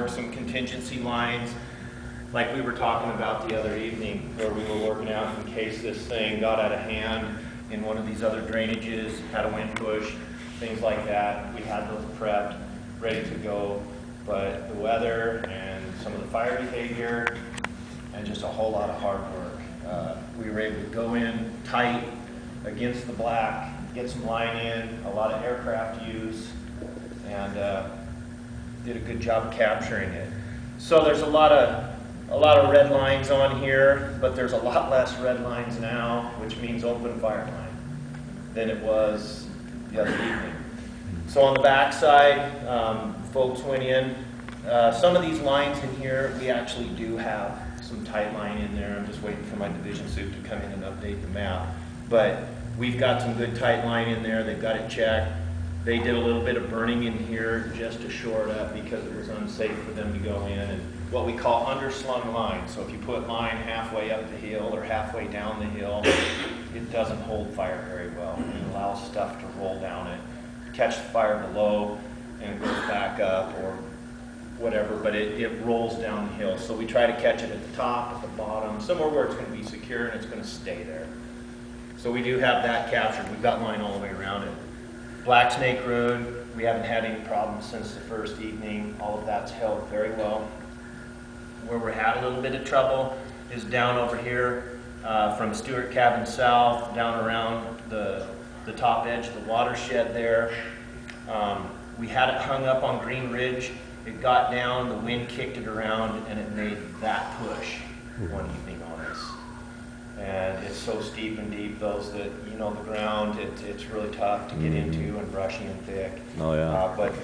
work some contingency lines like we were talking about the other evening, where we were working out in case this thing got out of hand in one of these other drainages, had a wind push, things like that. We had those prepped, ready to go, but the weather and some of the fire behavior and just a whole lot of hard work. We were able to go in tight against the black, get some line in, a lot of aircraft use, and did a good job capturing it. So there's a lot of red lines on here, but there's a lot less red lines now, which means open fire line, than it was the other evening. So on the back side, folks went in. Some of these lines in here, we actually do have some tight line in there. I'm just waiting for my division suit to come in and update the map. But we've got some good tight line in there. They've got it checked. They did a little bit of burning in here just to shore it up because it was unsafe for them to go in, and what we call underslung line. So if you put line halfway up the hill or halfway down the hill, it doesn't hold fire very well. It allows stuff to roll down it, catch the fire below, and it goes back up or whatever, but it rolls down the hill. So we try to catch it at the top, at the bottom, somewhere where it's going to be secure and it's going to stay there. So we do have that captured. We've got line all the way around it. Black Snake Road, we haven't had any problems since the first evening. All of that's held very well. Where we had a little bit of trouble is down over here from Stewart Cabin South, down around the top edge of the watershed there. We had it hung up on Green Ridge. It got down, the wind kicked it around, and it made that push one evening on us. And it's so steep and deep, those that, you know, the ground, it's really tough to get into and brushy and thick. Oh, yeah. But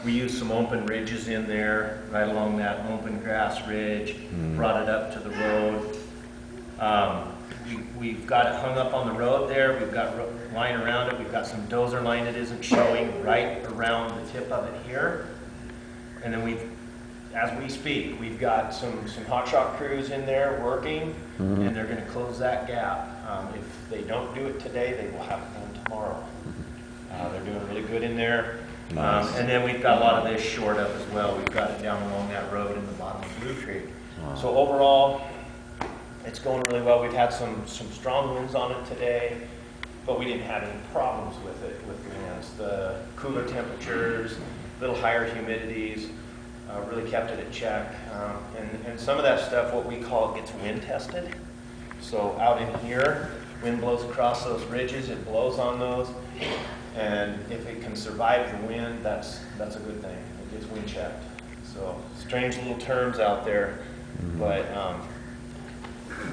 we used some open ridges in there, right along that open grass ridge, brought it up to the road. We've got it hung up on the road there. We've got line around it. We've got some dozer line that isn't showing right around the tip of it here. And then as we speak, we've got some hot shot crews in there working, and they're going to close that gap. If they don't do it today, they will have it done tomorrow. They're doing really good in there. Nice. And then we've got a lot of this shored up as well. We've got it down along that road in the bottom of Blue Creek. Wow. So overall, it's going really well. We've had some strong winds on it today, but we didn't have any problems with it, with the winds. The cooler temperatures, little higher humidities, really kept it at check. And some of that stuff, what we call, gets wind tested. So out in here, wind blows across those ridges, it blows on those, and if it can survive the wind, that's a good thing. It gets wind checked. So strange little terms out there, but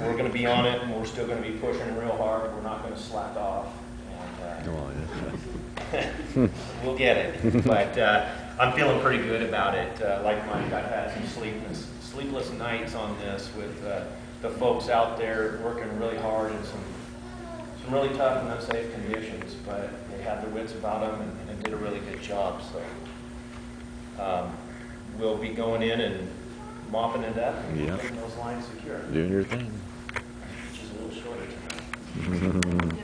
we're going to be on it, and we're still going to be pushing real hard. We're not going to slack off. And, we'll get it. But I'm feeling pretty good about it. Like Mike, I've had some sleepless nights on this with the folks out there working really hard in some really tough and unsafe conditions, but they had their wits about them and did a really good job. So we'll be going in and mopping it up and getting those lines secure. Doing your thing. Which is a little shorter tonight.